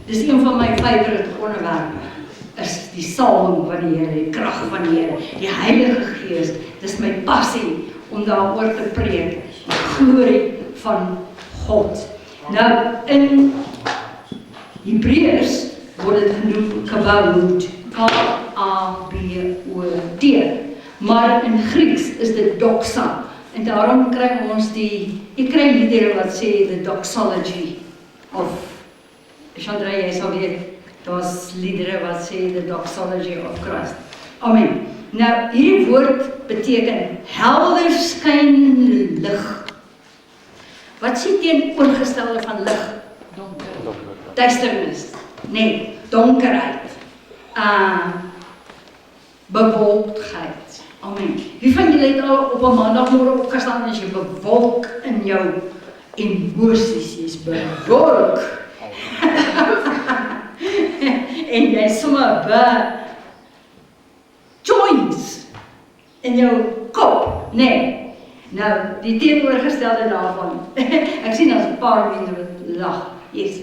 Dis een van my favourite onderwerpe, is die salwing van die Here, die krag van die Here, die Heilige Gees. Dis my passie om daaroor te preek, die glorie van God. Nou, in Hebreërs word dit genoem kabod, K-A-B-O-D, maar in Grieks is dit doxa, en daarom kry ons ek kry liedere wat sê the doxology of, Chandra, jy sal weet, daar's liedere wat sê the doxology of Christ. Amen. Nou, hierdie woord beteken helder skyn lig. Wat sê teenoorgestelde van lig? Donker. Duisternis. Nee, donkerheid. Bewolktheid. Amen. Wie van julle het al op 'n maandagmôre opgestaan as jy bewolk in jou emosies, jy's bewolk. En jy sommer joints in jou kop, nee. Nou, die teenoorgestelde daarvan, ek sien as 'n paar mense wat lag, yes.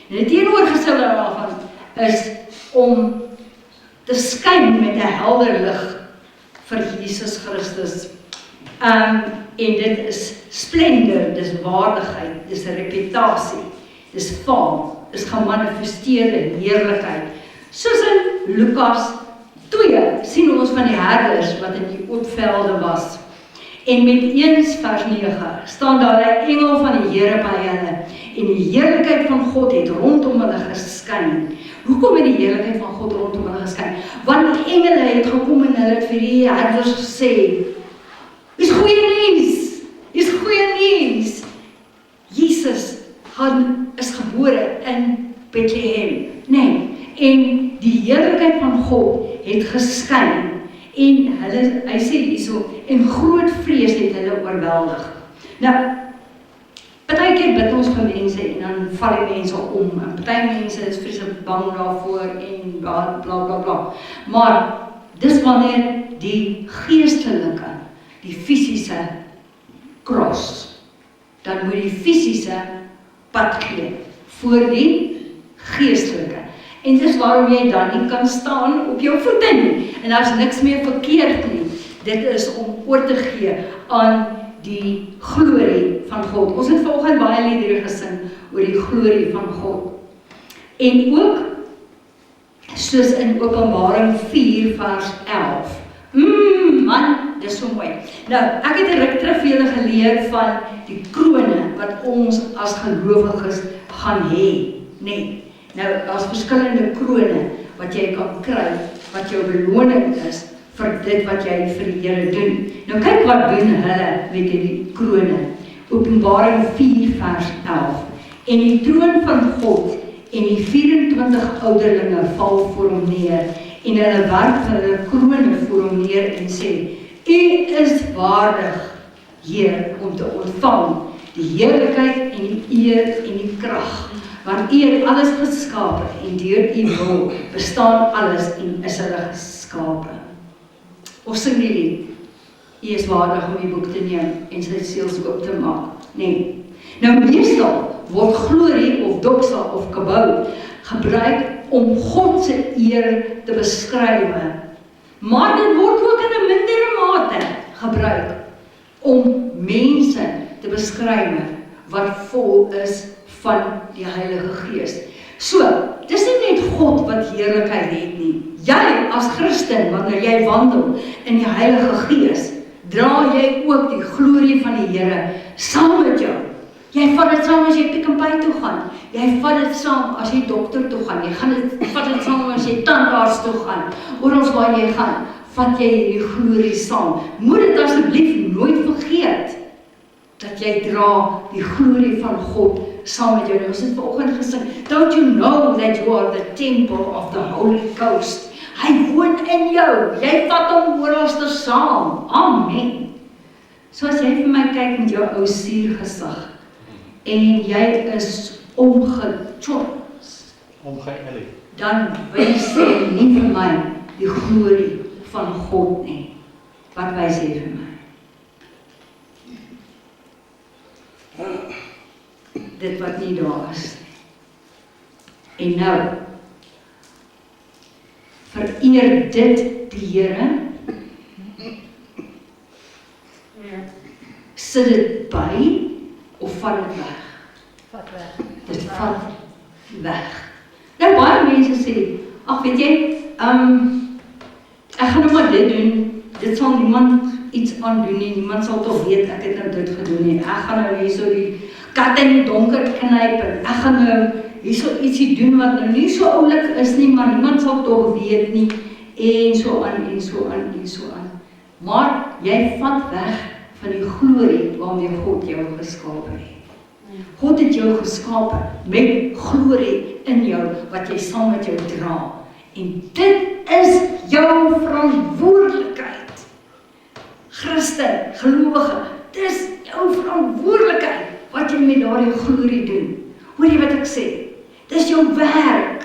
En die teenoorgestelde daarvan is om te skyn met 'n helder lig vir Jesus Christus. En dit is splendor, dis waardigheid, dis 'n reputasie, dis faam, dis gemanifesteerde heerlikheid. Soos in Lukas 2 sien ons van die herders wat in die oopvelde was. En met 1 vers 9 staan daar 'n engel van die Here by hulle en die heerlikheid van God het rondom hulle geskyn. Hoekom het die heerlikheid van God rondom hulle geskyn? Want die engele het gekom en hulle het vir die herders gesê, dis goeie nuus, dis goeie nuus. Jesus is gebore in Bethlehem. Nee, en die heerlikheid van God het geskyn. En hy sê hierso, en groot vrees het hulle oorweldig. Nou, partykeer bid ons vir mense en dan val die mense om. En party mense is vreeslik bang daarvoor en bla bla bla. Maar dis wanneer die geestelike, die fisiese cross, dan moet die fisiese pad gee voor die geestelike. En dis waarom jy dan nie kan staan op jou voete nie. En daar's niks meer verkeerd nie. Dit is om oor te gee aan die glorie van God. Ons het vanoggend baie liedere gesing oor die glorie van God. En ook, soos in Openbaring 4 vers 11. Man, dis so mooi. Nou, ek het 'n ruk terug vir julle geleer van die krone wat ons as gelowiges gaan hê. Nee. Nou, daar's verskillende krone wat jy kan kry, wat jou beloning is vir dit wat jy vir die Here doen. Nou kyk wat doen hulle met die krone. Openbaring 4 vers 11. En die troon van God en die 24 ouderlinge val voor hom neer en hulle werp hulle krone voor hom neer en sê, U is waardig, Heer, om te ontvang die heerlikheid en die eer en die krag. Want U het alles geskape en deur U wil bestaan alles en is hulle geskape. Of sing die lied, U is waardig om die boek te neem en sy seels oop te maak. Nee. Nou meestal word glorie of doxa of kabod gebruik om God se eer te beskryf. Maar dit word ook in 'n mindere mate gebruik om mense te beskryf wat vol is van die Heilige Gees. So, dis nie net God wat heerlikheid het nie. Jy as Christen, wanneer jy wandel in die Heilige Gees, dra jy ook die glorie van die Here saam met jou. Jy vat dit saam as jy Pick n Pay toe gaan. Jy vat dit saam as jy dokter toe gaan. Jy vat dit saam as jy tandarts toe gaan. Oral waar jy gaan, vat jy die glorie saam. Moet dit asseblief nooit vergeet dat jy dra die glorie van God saam met jou. Ons het vanoggend gesing, don't you know that you are the temple of the Holy Ghost? Hy woon in jou. Jy vat hom oralste saam. Amen. So as jy vir my kyk met jou ou suurgesig en jy is omgechons, dan wys jy nie vir my die glorie van God nie. Wat wys jy vir my? Dit wat nie daar is. En nou, vereer dit die Here, sit dit by, of vat dit weg? Vat weg. Dit vat weg. Nou baie mense sê, ag weet jy, ek gaan nou maar dit doen, dit sal niemand iets aandoen nie, niemand sal toch weet ek het nou dit gedoen nie, ek gaan nou hier so die kat in die donker knyp, en ek gaan nou hier so ietsie doen wat nou nie so oulik is nie, maar niemand sal toch weet nie, en so aan, en so aan, en so aan. Maar jy vat weg van die glorie waarmee God jou geskaap het. God het jou geskaap met glorie in jou, wat jy saam met jou dra. En dit is jou verantwoordelikheid. Christen, gelowige, dit is jou verantwoordelikheid, wat jy met daardie glorie doen. Hoor jy wat ek sê? Dit is jou werk.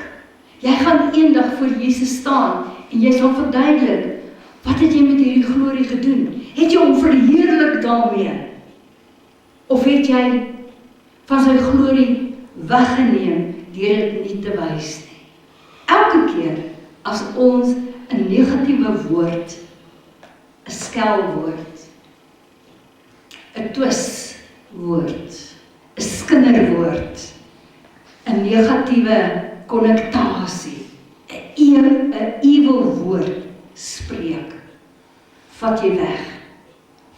Jy gaan eendag voor Jesus staan, en jy sal verduidelik, wat het jy met hierdie glorie gedoen? Het jy hom verheerlik daarmee? Of het jy van sy glorie weggeneem, deur dit nie te wys nie? Elke keer, as ons 'n negatiewe woord, 'n skelwoord, 'n twiswoord, 'n skinderwoord, 'n negatiewe konnektasie, 'n evil woord spreek, vat jy weg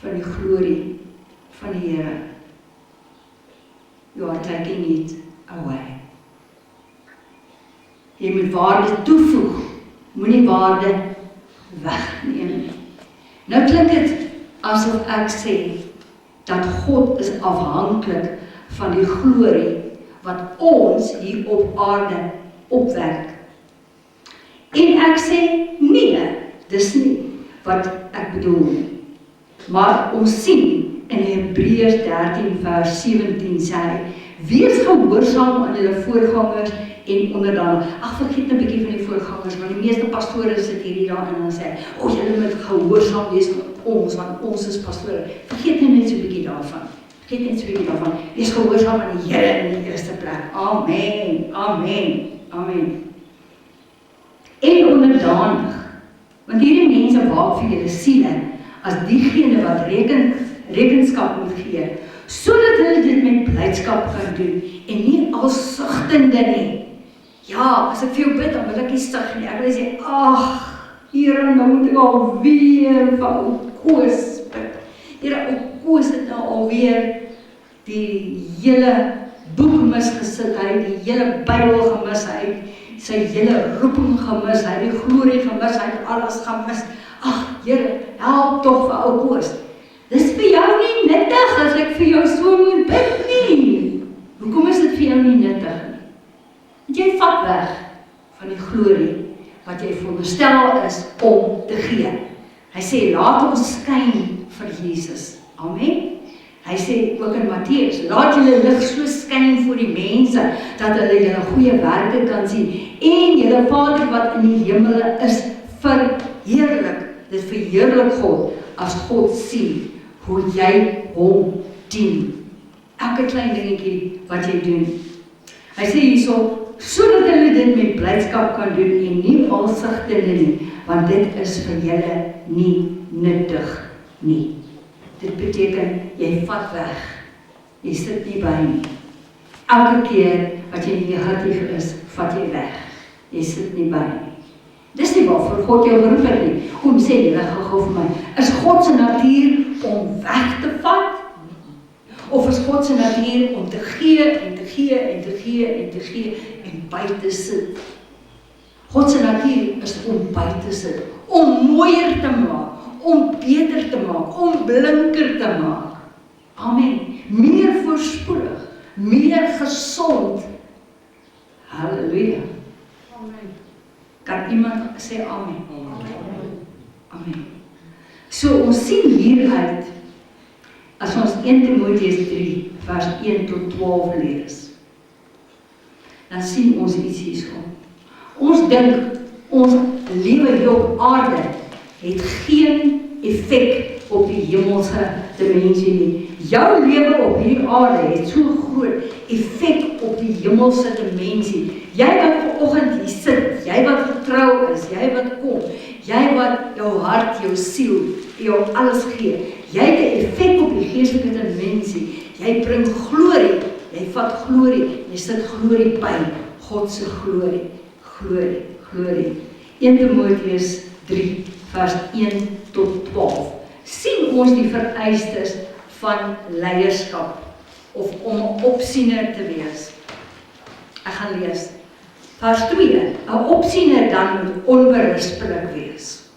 van die glorie van die Here. You are taking it away. Jy moet waarde toevoeg, moenie waarde wegneem nie. Nou klink dit asof ek sê, dat God is afhanklik van die glorie, wat ons hier op aarde opwek. En ek sê, nee, dis nie wat ek bedoel nie. Maar ons sien in Hebreërs 13 vers 17 sê hy, wees gehoorsaam aan julle voorgangers en onderdanig. Ag, vergeet 'n bietjie van die voorgangers, want die meeste pastore sit hierdie daarin en sê, julle moet gehoorsaam wees aan ons, want ons is pastore. Vergeet net so 'n bietjie daarvan. Vergeet net so 'n bietjie daarvan. Wees gehoorsaam aan die Here in die eerste plek. Amen, amen, amen. En onderdanig, want hierdie mense waak vir julle siele, as diegene wat rekenskap moet gee, sodat hulle dit met blydskap kan doen, en nie als sigtende nie. Ja, as ek vir jou bid, dan wil ek nie sug nie, ek wil sê, ag, Here, nou moet ek alweer van ou Koos bid. Here, ou Koos het nou alweer die hele boek misgesit, hy het die hele Bybel gemis, hy het sy hele roeping gemis, hy het die glorie gemis, hy het alles gemis. Ag, Here, help tog vir ou Koos. Dis vir jou nie nuttig as ek vir jou so moet bid nie. Hoekom is dit vir jou nie nuttig nie? Want jy vat weg van die glorie wat jy veronderstel is om te gee. Hy sê, laat ons skyn vir Jesus. Amen. Hy sê ook in Matteus, laat julle lig so skyn voor die mense, dat hulle julle goeie werke kan sien, en julle Vader wat in die hemele is, verheerlik. Dit verheerlik God, as God sien, hoe jy hom dien. Elke klein dingetjie wat jy doen. Hy sê hierso, sodat hulle dit met blydskap kan doen, en nie alsigtende nie, want dit is vir julle nie nuttig nie. Dit beteken, jy vat weg, jy sit nie by nie. Elke keer wat jy negatief is, vat jy weg, jy sit nie by nie. Dis nie waarvoor God jou geroep het nie. Kom sê julle gou vir my, is God se natuur om weg te vat? Of is God se natuur om te gee en te gee en te gee en te gee en by te sit? God se natuur is om by te sit, om mooier te maak, om beter te maak, om blinker te maak. Amen. Meer voorspoedig, meer gesond. Halleluja. Amen. Kan iemand sê amen? Amen. So ons sien hieruit, as ons 1 Timoteus 3 vers 1 tot 12 lees, dan sien ons iets hierso. Ons dink, ons lewe hier op aarde het geen effek op die hemelse dimensie nie. Jou lewe op hierdie aarde het so groot effek op die hemelse dimensie. Jy wat vanoggend hier sit, jy wat getrou is, jy wat kom, jy wat jou hart, jou siel, jou alles gee, jy het 'n effek op die geestelike dimensie. Jy bring glorie, jy vat glorie, jy sit glorie by, God se glorie, glorie, glorie. 1 Timoteus 3 vers 1 tot 12. Sien ons die vereistes van leierskap of om 'n opsiener te wees. Ek gaan lees. Vers 2. 'n opsiener dan moet onberispelik wees.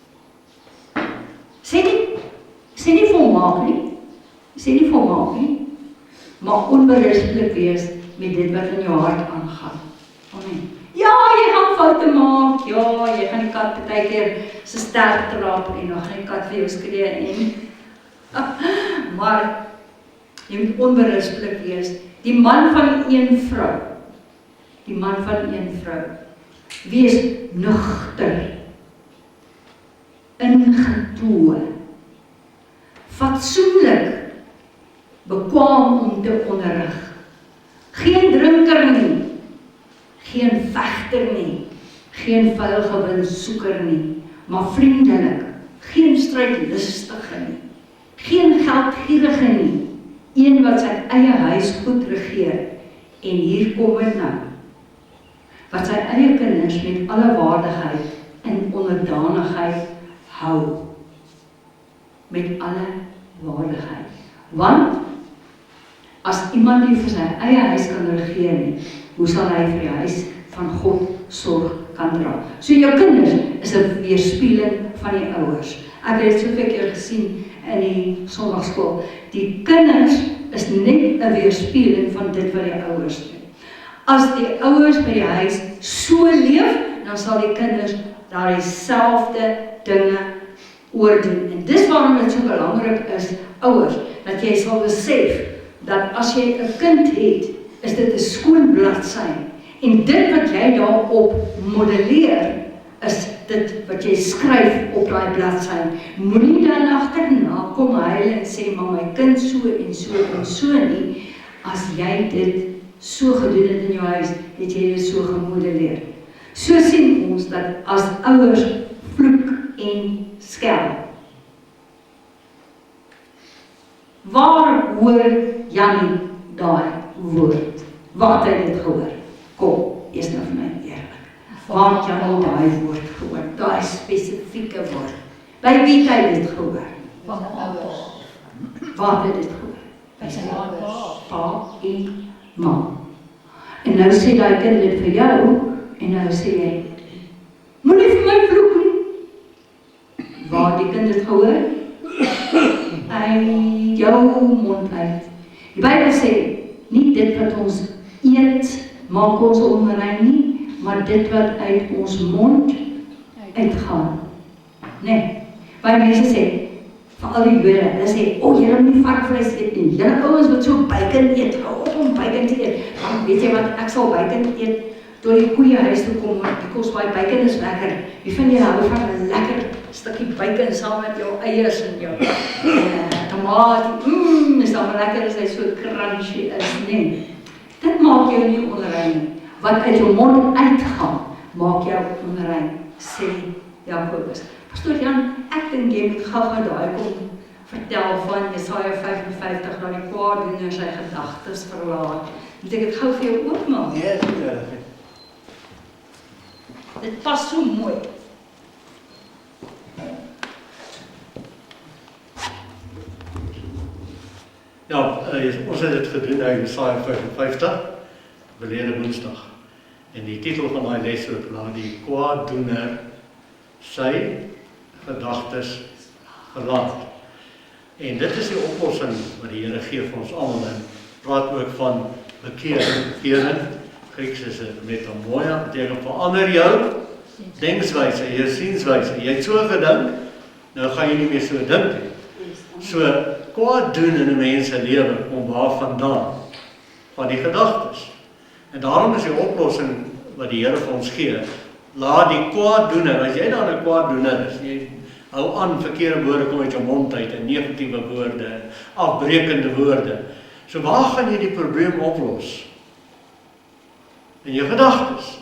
Sê nie volmaak nie, maar onberispelik wees met dit wat in jou hart aangaan. Amen. Ja, jy gaan foute maak, ja, jy gaan die kat partykeer se sterk trap en dan gaan die kat vir jou skree en maar jy moet onberispelik wees. Die man van een vrou, wees nugter, ingetoe, fatsoenlik, bekwaam om te onderrig, geen drinker nie, geen vegter nie, geen vuilgewinsoeker nie, maar vriendelik, geen strydlustige nie, geen geldgierige nie, een wat sy eie huis goed regeer, en hier kom dit nou, wat sy eie kinders met alle waardigheid en onderdanigheid hou, met alle waardigheid, want as iemand nie vir sy eie huis kan regeer nie, hoe sal hy vir die huis van God sorg kan dra? So jou kinders is 'n weerspieëling van die ouers. Ek het soveel keer gesien in die sondagskool, die kinders is net 'n weerspieëling van dit wat die ouers doen. As die ouers by die huis so leef, dan sal die kinders daar dieselfde dinge oordoen. En dis waarom dit so belangrik is, ouers, dat jy sal besef, dat as jy 'n kind het, is dit 'n skoon bladsy. En dit wat jy daarop modelleer, is dit wat jy skryf op daai bladsy. Moenie dan agterna kom huil en sê, maar my kind so en so en so nie. As jy dit so gedoen het in jou huis, het jy dit so gemodelleer. So sien ons dat as ouers vloek en skel. Waar hoor Jannie daai woord? Waar het hy dit gehoor? Kom, eers nou vir my eerlik. Waar het Jannie daai woord gehoor? Daai spesifieke woord. By wie het hy dit gehoor? Van die ouers. Waar het hy dit gehoor? By sy ouers. Pa en ma. En nou sê daai kind dit vir jou, en nou sê jy, moenie vir my vloek nie. Waar het die kind dit gehoor? Uit jou mond uit. Die Bybel sê, nie dit wat ons eet, maak ons onrein nie, maar dit wat uit ons mond uitgaan. Nee, baie mense sê, vir al die Jode, hulle sê, julle moet nie varkvleis eet nie, julle ouens wat so bacon eet, hou op om bacon te eet, want weet jy wat, ek sal bacon eet, door die koeie huis toe kom, want die kos baie bacon is lekker, wie van julle hou van 'n lekker stukkie bacon saam met jou eiers en jou tomaat, is dan maar lekker as hy so crunchy is, nee, dit maak jou nie onrein nie, wat uit jou mond uitgaan, maak jou onrein, sê Jakobus. Pastoor Jan, ek dink jy moet gou-gou daai kom vertel van Jesaja 55, dat die kwaadoener sy gedagtes verlaat. Moet ek dit gou vir jou oopmaak? Nee, dit is reg. Dit pas so mooi. Ja, ons het dit gedoen uit Jesaja 55, verlede Woensdag. En die titel van daai les ook, laat die kwaaddoener sy gedagtes verlaat. En dit is die oplossing wat die Here gee vir ons almal. En praat ook van bekering. Grieks is dit metamoia, beteken verander jou denkswyse, jou sienswyse. Jy het so gedink, nou gaan jy nie meer so dink nie. So kwaad doen in 'n mens se lewe kom waar vandaan? Van die gedagtes. En daarom is die oplossing wat die Here vir ons gee, laat die kwaaddoener, as jy dan 'n kwaaddoener is, jy hou aan verkeerde woorde kom uit jou mond uit, en negatiewe woorde, afbreekende woorde. So waar gaan jy die probleem oplos? en jou gedagtes.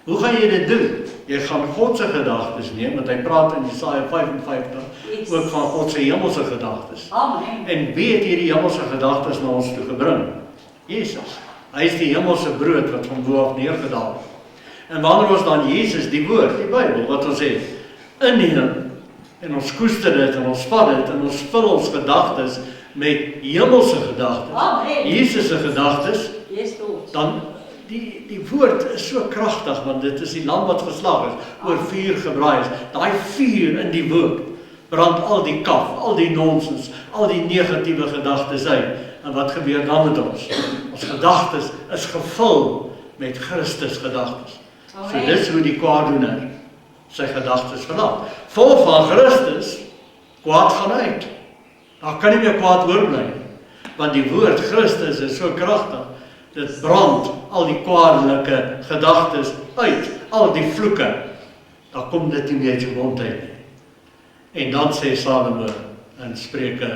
Hoe gaan jy dit doen? Jy gaan God se gedagtes neem, want hy praat in Jesaja 55 Yes. ook van God se hemelse gedagtes. Amen. En wie het hierdie hemelse gedagtes na ons toe gebring? Jesus. Hy is die hemelse brood wat van bo af neergedaal het. En wanneer ons dan Jesus, die woord, die Bybel, wat ons het, inneem, en ons koester dit, en ons vat dit, en ons vul ons gedagtes met hemelse gedagtes, Amen. Jesus se gedagtes, Yes, Lord. dan die woord is so kragtig, want dit is die lam wat geslag is, oor vuur gebraai is. Daai vuur in die woord brand al die kaf, al die nonsens, al die negatiewe gedagtes uit. En wat gebeur dan met ons? Ons gedagtes is gevul met Christus gedagtes. So dis hoe die kwaaddoener sy gedagtes verlaat. Vol van Christus, kwaad gaan uit. Daar kan nie meer kwaad oorbly nie. Want die woord Christus is so kragtig, dit brand al die kwaadelike gedagtes uit, al die vloeke. Dan kom dit nie meer uit jou mond uit nie. En dan sê Salomo in Spreuke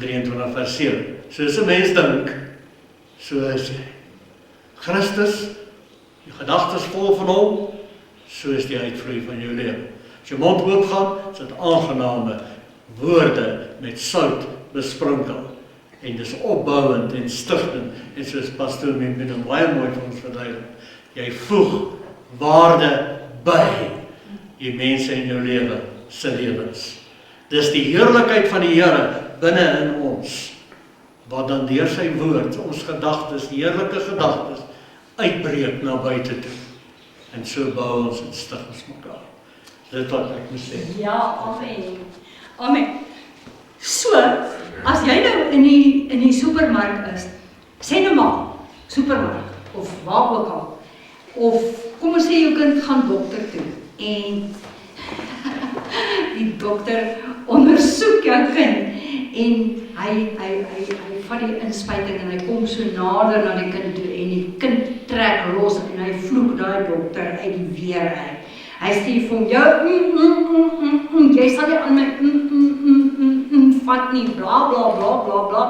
23 vers 7, soos 'n mens dink, so is hy. Christus, die gedagtes vol van hom, so is die uitvloei van jou lewe. As jou mond oop gaan, is dit aangename woorde met sout besprinkel. En dis opbouend en stigtend. En soos pastoor Mimino baie mooi vir ons verduidelik, jy voeg waarde by die mense in jou lewe se lewens. Dis die heerlikheid van die Here binne in ons, wat dan deur sy woord ons gedagtes, heerlike gedagtes, uitbreek na buite toe. En so bou ons en stig ons mekaar. Dit wat ek moet sê. Ja, amen. Amen. So, as jy nou in die supermark is, sê nou maar, supermark, of waar ook al, of kom ons sê jou kind gaan dokter toe, en die dokter ondersoek jou kind, en hy vat die inspuiting en hy kom so nader na die kind toe, en die kind trek los, en hy vloek daai dokter uit die weer uit. Hy sê vir hom, jy sal nie aan my vat nie, bla bla bla bla bla.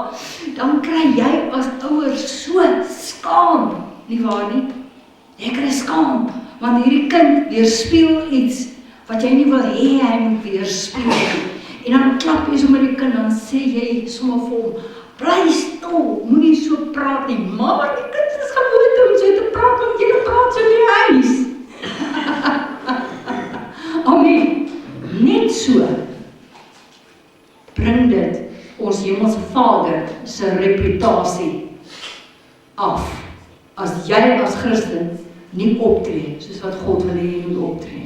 Dan kry jy as ouer so skaam, nie waar nie? Jy kry skaam, want hierdie kind weerspieël iets wat jy nie wil hê hy moet weerspieël. En dan klap jy so met die kind, dan sê jy sommer vir hom, bly stil, moenie so praat nie. Maar die kind is gewoond om so te praat, want jy praat so in die huis. Amen. Net so bring dit ons Hemelse Vader se reputasie af. As jy as Christen nie optree soos wat God wil hê jy moet optree.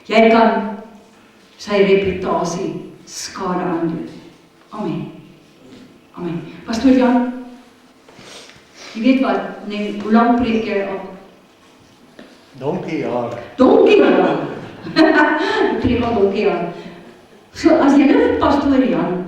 Jy kan sy reputasie skade aandoen. Amen. Amen. Pastoor Jan, jy weet wat, nee, hoe lang preek jy al? Donkie jaar. Donkie jaar. Ek preek al donkie jaar. So as jy nou pastoor Jan,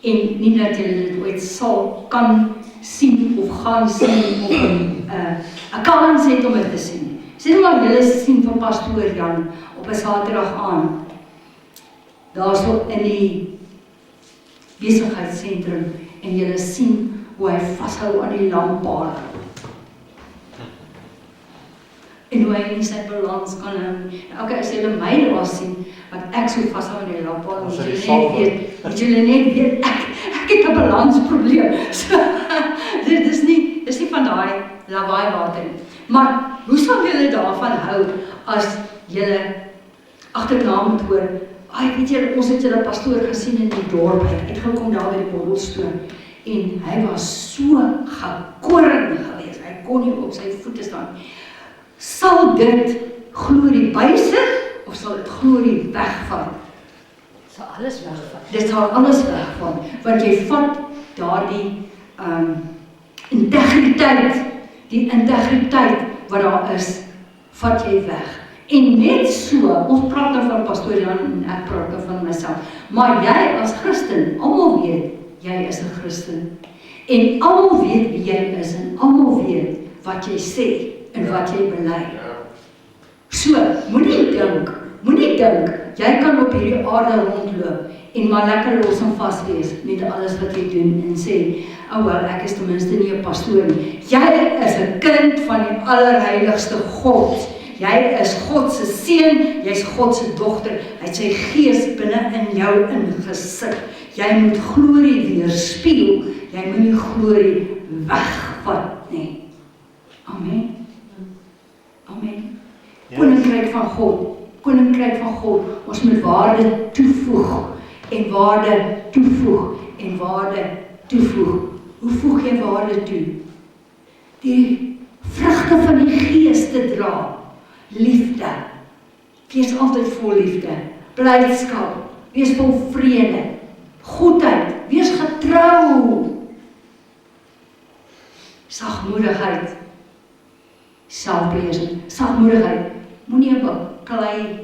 en nie dat jy dit ooit sal kan sien of gaan sien of 'n kans het om dit te sien. Sê nou maar julle sien van pastoor Jan op 'n Saterdag aan. Daarso in die besigheidssentrum en julle sien hoe hy vashou aan die lampaal. En hoe hy nie sy balans kan hou. Okay, as julle my daar sien, wat ek so vashou aan die lampaal, moet julle net weet, ek het 'n balansprobleem. So, dis nie van daai lawaai water nie. Maar hoe sal julle daarvan hou as julle agterna moet hoor, weet julle, ons het julle pastoor gesien in die dorp, hy het gekom daar by die borrelstoel en hy was so gekoring geweest, hy kon nie op sy voete staan. Sal dit glorie bysig of sal dit glorie wegvat? Sal alles wegvat. Dit sal alles wegvat, want jy vat daardie integriteit, die integriteit wat daar is, vat jy weg. En net so, ons praat nou van pastoor Jan en ek praat nou van myself, maar jy as Christen, almal weet, jy is 'n Christen. En almal weet wie jy is en almal weet wat jy sê en wat jy bely. So, moenie dink, jy kan op hierdie aarde rondloop en maar lekker los en vas wees met alles wat jy doen en sê, Wel, ek is ten minste nie 'n pastoor nie. Jy is 'n kind van die allerheiligste God. Jy is God se seun, jy's God se dogter. Hy het sy gees binne in jou ingesit. Jy moet glorie weerspieël. Jy moet nie glorie wegvat nie. Amen. Amen. Koninkryk van God. Koninkryk van God. Ons moet waarde toevoeg en waarde toevoeg en waarde toevoeg. Hoe voeg jy waarde toe? Die vrugte van die Gees te dra. Liefde. Wees altyd vol liefde. Blydskap. Wees vol vrede. Goedheid. Wees getrou. Sagmoedigheid. Selfbeheersing. Sagmoedigheid. Moenie 'n baklei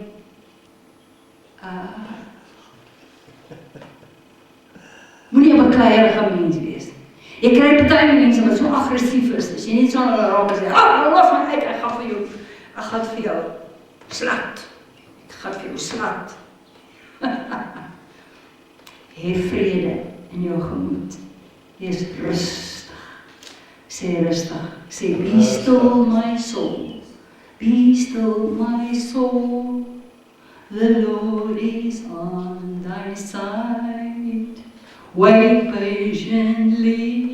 moenie 'n bakleierige mens wees. Jy kry party mense wat so aggressief is. As jy net so aan hulle raak en sê, los my uit, ek gaan vir jou slat. Ek gaan vir jou slat. Hê vrede in jou gemoed. Wees rustig. Sê rustig. Sê, be still my soul. Be still my soul. The Lord is on thy side. Wait patiently.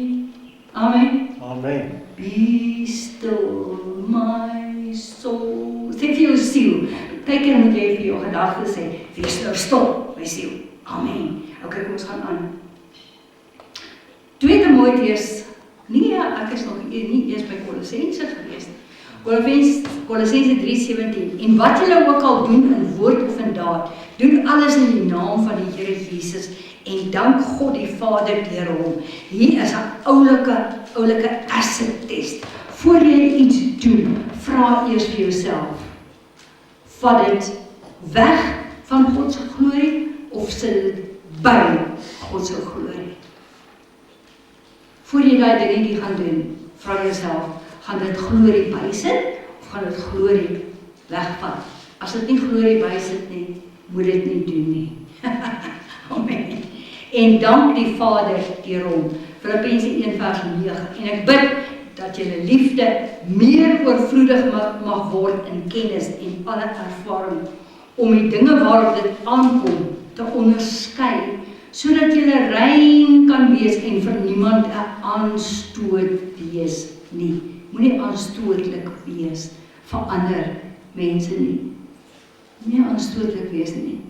Amen. Amen. Be still my soul. Sê vir jou siel. Partykeer moet jy vir jou gedagtes sê, wees nou stil, my siel. Amen. Ok, kom ons gaan aan. 2 Timoteus, ek is nog nie eers by Kolossense gewees. Kolossense 3:17. En wat julle ook al doen in woord of in daad, doen alles in die naam van die Here Jesus en dank God die Vader deur hom. Hier is 'n oulike acid test. Voor jy iets doen, vra eers vir jouself. Vat dit weg van God se glorie of sit dit by God se glorie? Voor jy daai dingetjie gaan doen, vra jouself, gaan dit glorie bysit of gaan dit glorie wegvat? As dit nie glorie bysit nie, moet dit nie doen nie. Amen. En dank die Vader deur hom. Filippense 1:9. En ek bid dat julle liefde meer oorvloedig mag word in kennis en alle ervaring, om die dinge waarop dit aankom te onderskei, sodat julle rein kan wees en vir niemand 'n aanstoot wees nie. Moenie aanstootlik wees vir ander mense nie. Moenie aanstootlik wees nie.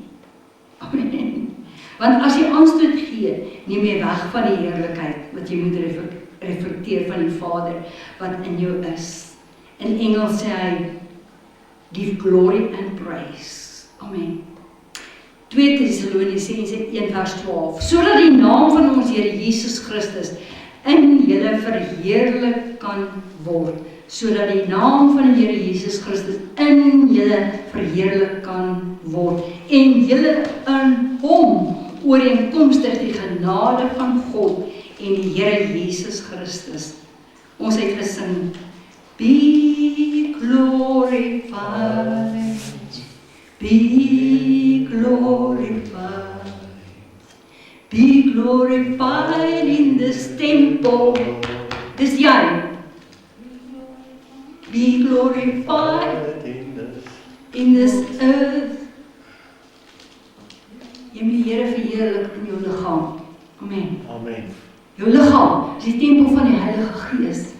Amen. Want as jy aanstoot gee, neem jy weg van die heerlikheid wat jy moet reflekteer van die Vader wat in jou is. In Engels sê hy, give glory and praise. Amen. 2 Tessalonisense 1:12. Sodat die naam van ons Here Jesus Christus in julle verheerlik kan word. Sodat die naam van die Here Jesus Christus in julle verheerlik kan word. En julle in hom ooreenkomstig die genade van God en die Here Jesus Christus. Ons het gesing, be glorified, be glorified, be glorified in this temple. Dis jy. Be glorified in this earth. Jy moet die Here verheerlik in jou liggaam. Amen. Amen. Jou liggaam is die tempel van die Heilige Gees.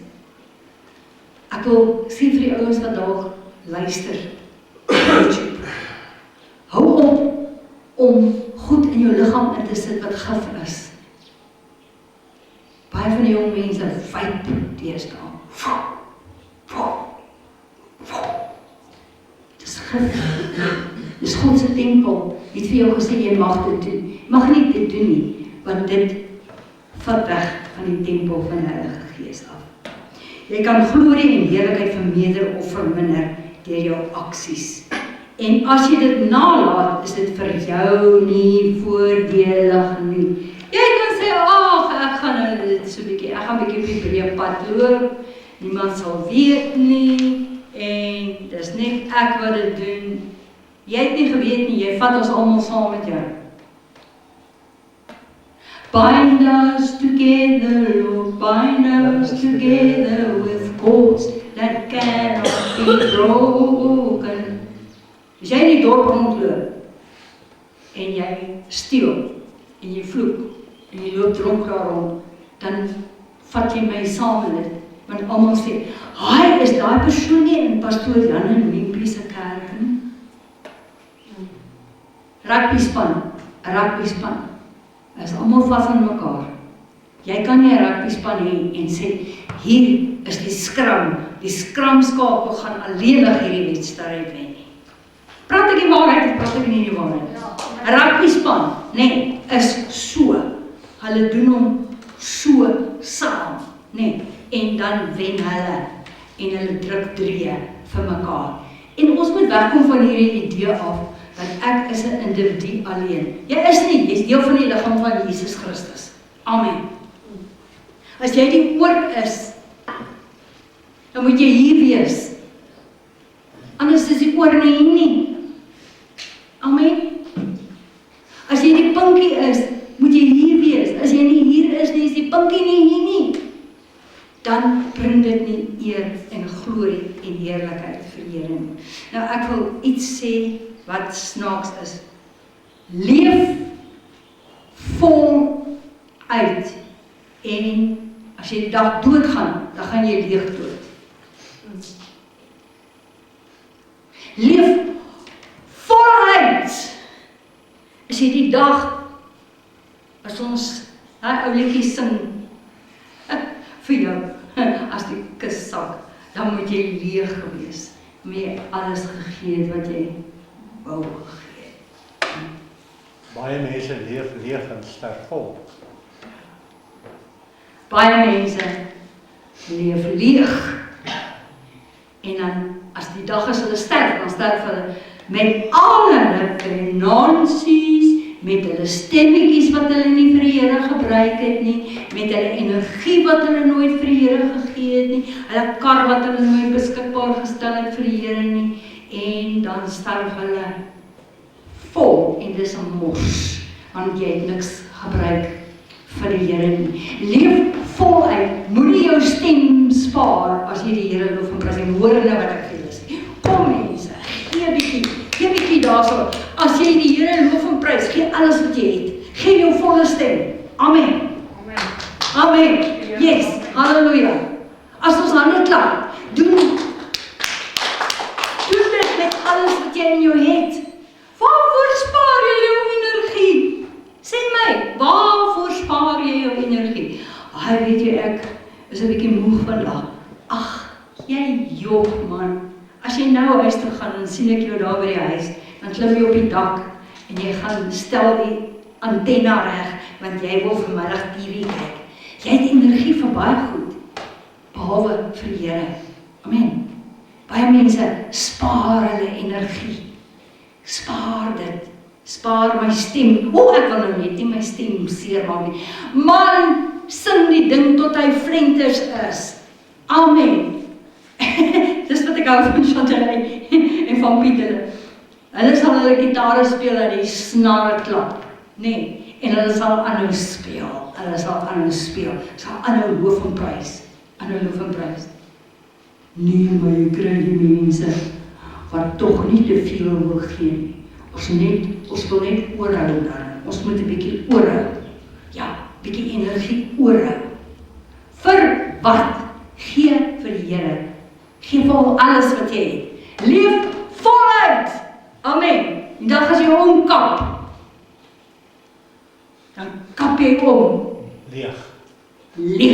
Ek wil sê vir die ouens wat dalk luister, YouTube, hou op om goed in jou liggaam in te sit wat gif is. Baie van die jong mense vape deesdae. Dis gif. Dis God se tempel. Hy het vir jou gesê jy mag dit doen. Jy mag nie dit doen nie, want dit vat weg van die tempel van die Heilige Gees af. Jy kan glorie en heerlikheid vermeerder of verminder deur jou aksies. En as jy dit nalat, is dit vir jou nie voordelig nie. Jy kan sê, ek gaan nou dit so 'n bietjie, ek gaan 'n bietjie op die breë pad loop. Niemand sal weet nie en dis net ek wat dit doen. Jy het nie geweet nie, jy vat ons almal saam met jou. Bind us together, Lord, bind us together with cords that cannot be broken. As jy in die dorp rondloop, en jy steel, en jy vloek, en jy loop dronk daar rond, dan vat jy my saam in dit, want almal sê, hy is daai persoon nie in pastoor Jan en Wimpie se kerk nie. Rugby span, is almal vas aan mekaar. Jy kan nie 'n rugby span hê en sê, hier is die skramskape gaan alleenig hierdie wedstryd wen nie. Praat ek die waarheid, praat ek nie die waarheid. 'n Rugby span, nee, is so. Hulle doen hom so saam, nee, en dan wen hulle en hulle druk drieë vir mekaar. En ons moet wegkom van hierdie idee af dat ek is 'n individu alleen. Jy is nie, jy is deel van die liggaam van Jesus Christus. Amen. As jy die oor is, dan moet jy hier wees. Anders is die oor nie hier nie. Amen. As jy die pinkie is, moet jy hier wees. As jy nie hier is nie, is die pinkie nie hier nie. Dan bring dit nie eer en glorie en heerlikheid vir die Here nie. Nou ek wil iets sê wat snaaks is. Leef vol uit en as jy die dag doodgaan, dan gaan jy leeg dood. Leef voluit. As jy die dag, as ons ou liedjie sing vir jou, as die kus sak, dan moet jy leeg gewees. Moet jy alles gegee het wat jy wou gegee het. Baie mense leef leeg en sterf vol. Baie mense leef leeg. En dan, as die dag is hulle sterf, dan sterf hulle met al hulle finansies, met hulle stemmetjies wat hulle nie vir die Here gebruik het nie, met hulle energie wat hulle nooit vir die Here gegee het nie, hulle kar wat hulle nooit beskikbaar gestel het vir die Here nie, en dan sterf hulle vol, en dis 'n mors, want jy het niks gebruik vir die Here nie. Leef voluit, moenie jou stem spaar as jy die Here loof en prys en hoor nou wat ek vir julle sê. Kom mense, gee bietjie daarso. As jy die Here loof en prys, gee alles wat jy het. Gee jou volle stem. Amen. Amen. Yes, halleluja. As ons hande klap, doen dit met alles wat jy in jou het. Waarvoor spaar jy jou energie? Sê my, waarvoor spaar jy jou energie? Ai, weet jy, ek is 'n bietjie moeg vandag. Ag, jy jok man. As jy nou huis toe gaan, dan sien ek jou daar by die huis, dan klim jy op die dak, en jy gaan stel die antenne reg, want jy wil vanmiddag TV kyk. Jy het energie vir baie goed, behalwe vir die Here. Amen. Baie mense spaar hulle energie. Spaar dit. Spaar my stem. Ek wil nou net nie my stem seer maak nie. Man, sing die ding tot hy flenters is. Amen. Dis wat ek hou van Chantalay en van Pieter. Hulle sal hulle gitare speel en die snare klap. Nee, en hulle sal aanhou speel. Hulle sal aanhou speel. Sal aanhou loof en prys. Aanhou loof en prys. Nee, maar jy kry die mense wat tog nie te veel wil gee nie. Ons wil net oorhou dan. Ons moet 'n bietjie oorhou. Ja, bietjie energie oorhou. Vir wat? Gee vir die Here. Gee vir alles wat jy het. Leef voluit. Amen. Die dag as jy omkap, dan kap jy om. Leeg. Jy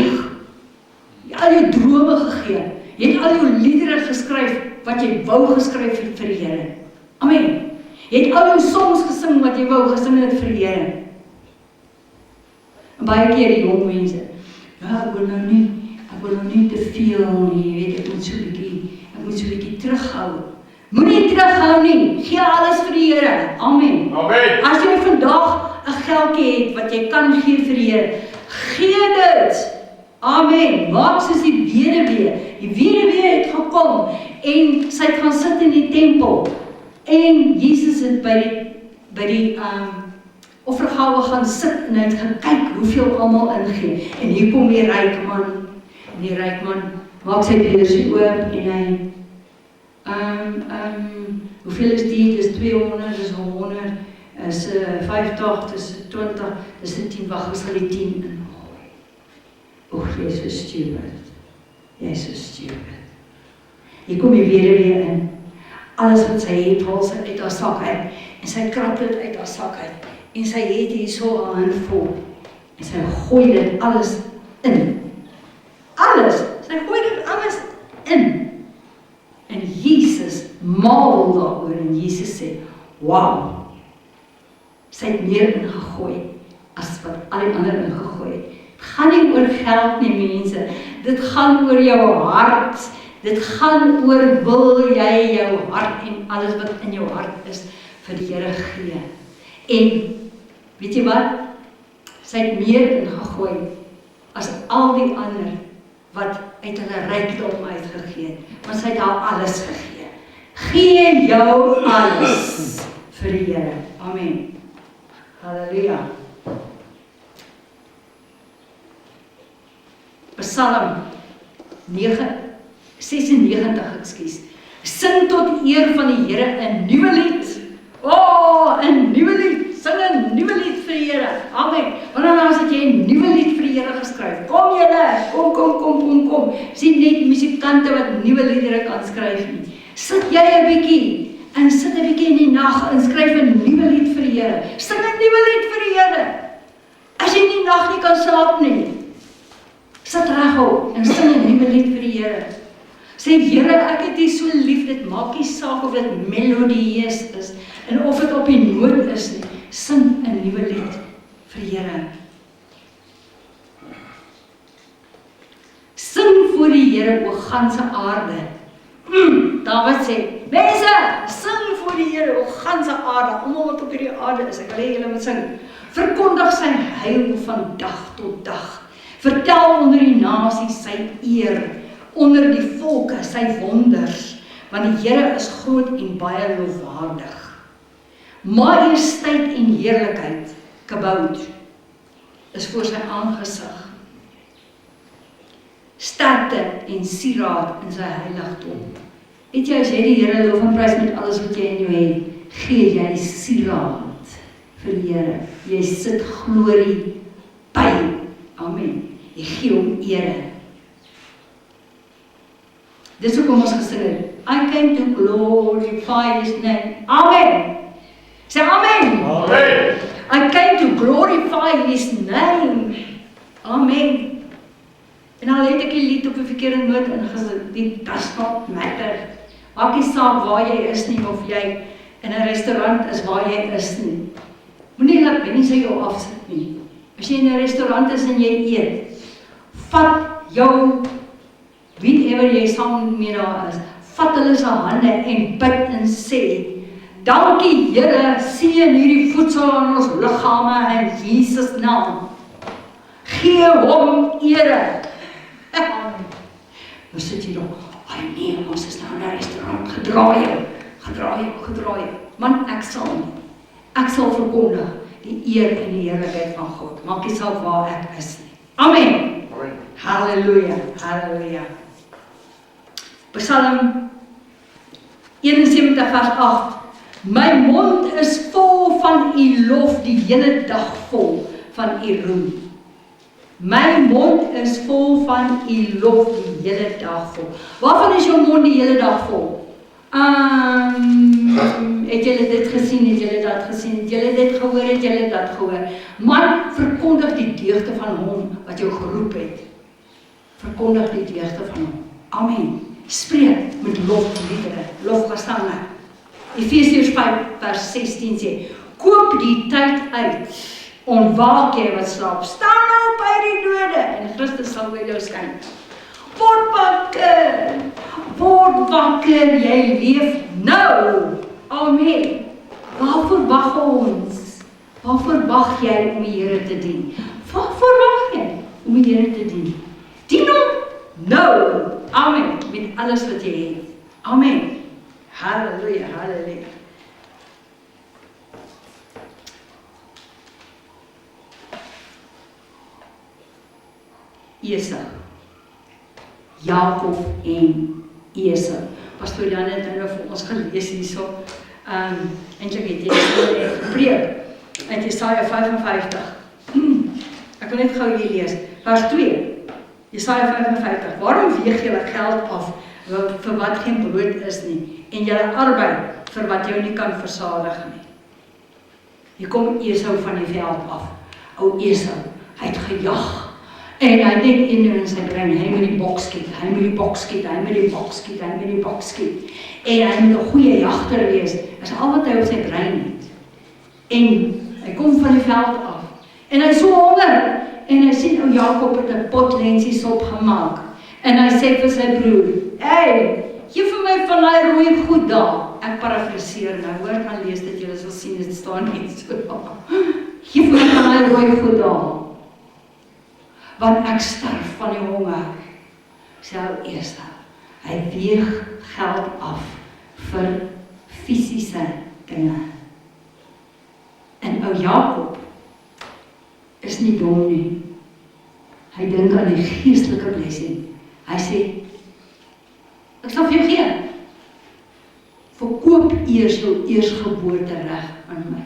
het al jou drome gegee. Jy het al jou liedere geskryf wat jy wou geskryf het vir die Here. Amen. Jy het al jou songs gesing wat jy wou gesing het vir die Here. En baie keer die jong mense, ja, ek wil nou nie te veel nie, jy weet, ek moet so 'n bietjie terughou. Moenie terughou nie, gee alles vir die Here. Amen. Amen. As jy vandag 'n geldjie het wat jy kan gee vir die Here, gee dit. Amen. Maak soos die weduwee. Die weduwee het gekom en sy het gaan sit in die tempel. En Jesus het by die offergawe gaan sit en hy het gekyk hoeveel almal ingee. En hier kom die ryk man. En die ryk man maak sy beursie oop en hy hoeveel is die? Dis 200, dis 100, is 50, dis 20, dis 10, wag, is die 10 in. Oh, jy is so stupid. Jy is so stupid. Hier kom die weduwee in. Alles wat sy het, haal sy uit haar sak uit. En sy krap dit uit haar sak uit. En sy het hier so 'n handvol. En sy gooi dit alles in. Alles. Sy gooi dit alles in. En Jesus marvel daaroor en Jesus sê, wow. Sy het meer ingegooi as wat al die ander ingegooi het. Het gaan nie oor geld nie, mense. Dit gaan oor jou hart. Dit gaan oor wil jy jou hart en alles wat in jou hart is vir die Here gee. En weet jy wat? Sy het meer ingegooi as al die ander wat uit hulle rykdom uitgegee het. Want sy het haar alles gegee. Gee jou alles vir die Here. Amen. Halleluja. Psalm 96, ekskuus. Sing tot eer van die Here 'n nuwe lied. Oh, 'n nuwe lied. Sing 'n nuwe lied vir die Here. Amen. Wanneer laas het jy 'n nuwe lied vir die Here geskryf? Kom julle, kom. Sien net musikante wat nuwe liedere kan skryf nie. Sit jy 'n bietjie en sit 'n bietjie in die nag en skryf 'n nuwe lied vir die Here. Sing 'n nuwe lied vir die Here. As jy in die nag nie kan slaap nie, sit regop en sing 'n nuwe lied vir die Here. Sê, Here, ek het U so lief, dit maak nie saak of dit melodieus is en of dit op die noot is nie. Sing 'n nuwe lied vir die Here. Sing voor die Here, o ganse aarde. Dawid sê, mense, sing voor die Here, o ganse aarde, almal wat op hierdie aarde is, ek wil hê julle moet sing. Verkondig sy heil van dag tot dag. Vertel onder die nasies sy eer, onder die volke sy wonders, want die Here is groot en baie lofwaardig. Majesteit en heerlikheid, kabout, is voor sy aangesig. Sterkte en sieraad in sy heiligdom. Weet jy, as jy die Here loof en prys met alles wat jy in jou het, gee jy sieraad vir die Here. Jy sit glorie by. Amen. Jy gee hom ere. Dis hoekom ons gesing het. I came to glorify His name. Amen. Sê amen. Amen. I came to glorify His name. Amen. En al het ek die lied op 'n verkeerde noot ingesit. Die does not matter. Maak nie saak waar jy is nie, of jy in 'n restaurant is waar jy is nie. Moenie laat mense jou afsit nie. As jy in 'n restaurant is en jy eet, vat jou, wieever jy saam mee daar is, vat hulle se hande en bid en sê, dankie Here, seën hierdie voedsel aan ons liggame in Jesus naam. Gee hom ere. Nou sit jy daar, ai nee, ons is nou in 'n restaurant, gedraai. Man, ek sal nie. Ek sal verkondig die eer en die heerlikheid van God. Maak nie saak waar ek is nie. Amen. Amen. Halleluja, halleluja. Psalm 71 vers 8. My mond is vol van U lof die hele dag vol van U roem. My mond is vol van U lof die hele dag vol. Waarvan is jou mond die hele dag vol? Het julle dit gesien, het julle dat gesien, het julle dit gehoor, het julle dat gehoor. Man, verkondig die deugde van hom wat jou geroep het. Verkondig die deugde van hom. Amen. Spreek met lofliedere, lofgesange. Efesiërs 5 vers 16 sê, koop die tyd uit, ontwaak jy wat slaap, staan nou by die dode, en Christus sal by jou skyn. Word wakker, jy leef nou. Amen. Waarvoor wag ons? Waarvoor wag jy om die Here te dien? Waarvoor wag jy om die Here te dien? Dien hom nou. Amen. Met alles wat jy het. Amen. Halleluja, halleluja. Esau. Jakob en Esau. Pastoor Jan het nou vir ons gelees hierso. Eintlik het jy gepreek uit Jesaja 55. Ek wil net gou hier lees. Vers 2. Jesaja 55. Waarom weeg julle geld af vir wat geen brood is nie en julle arbeid vir wat jou nie kan versadig nie? Hier kom Esau van die veld af. Ou Esau, hy het gejag. En hy het net een in sy brein, hy moet die boks skiet, hy moet die boks skiet, hy moet die boks skiet, hy moet die boks skiet. En hy moet 'n goeie jagter wees. Dis al wat hy op sy brein het. En hy kom van die veld af. En hy so honger. En hy sien ou Jakob het 'n pot lensiesop gemaak. En hy sê vir sy broer, "Hey, gee vir my van daai rooi goed daar." Ek parafraseer nou, hoor, gaan lees dit, julle sal sien, dit staan net so daar. Gee vir my van daai rooi goed daar. Want ek sterf van die honger. Sê ou Esau, hy weeg geld af vir fisiese dinge. En ou Jakob is nie dom nie. Hy dink aan die geestelike blessing. Hy sê, ek sal vir jou gee. Verkoop eers jou eersgeboortereg aan my.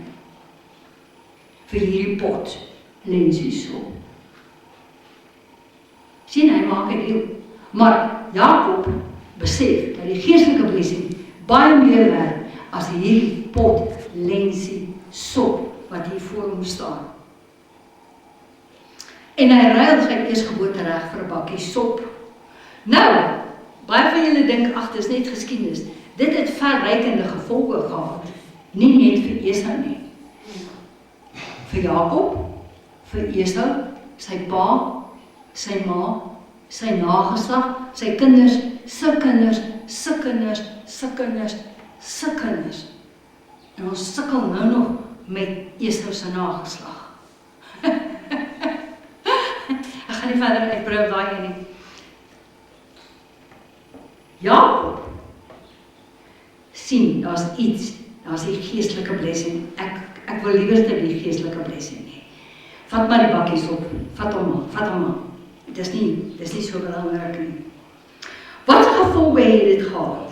Vir hierdie pot lensiesop. Sien, hy maak 'n deal. Maar Jakob besef dat die geestelike blessing baie meer werd as hierdie pot lensiesop wat hier voor hom staan. En hy ruil sy eersgeboortereg vir 'n bakkie sop. Nou, baie van julle dink, ag, dis net geskiedenis. Dit het verrykende gevolge gehad. Nie net vir Esau nie. Vir Jakob, vir Esau, sy pa, sy ma, sy nageslag, sy kinders, sy kinders, sy kinders, sy kinders, sy kinders. En ons sukkel nou nog met Esau se nageslag. Ek gaan nie verder uitbrei op daai nie. Jakob sien, daar's die geestelike blessing. Ek wil liewer te die geestelike blessing nie. Vat maar die bakkies op, vat hom maar. Dis nie so belangrik nie. Wat gevolge het dit gehad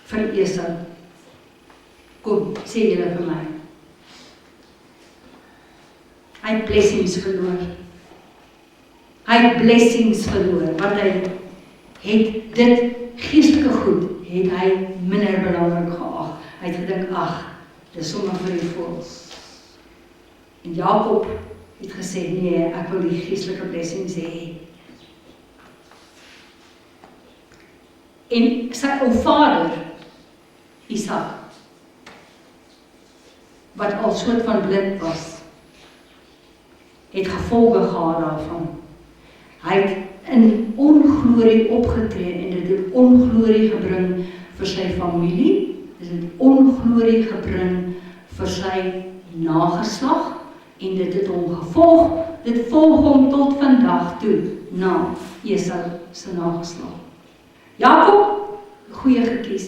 vir Esau? Kom, sê julle vir my. Hy het blessings verloor. Want hy het dit geestelike goed, het hy minder belangrik geag. Hy het gedink, ag, dis sommer vir die voels. En Jakob het gesê, nee, ek wil die geestelike blessings hê. En sy ou vader, Isak, wat al soort van blind was, het gevolge gehad daarvan. Hy het in onglorie opgetree en dit het onglorie gebring vir sy familie, dit het onglorie gebring vir sy nageslag, en dit het hom gevolg, dit volg hom tot vandag toe, na Esau se nageslag. Jakob, goeie gekies,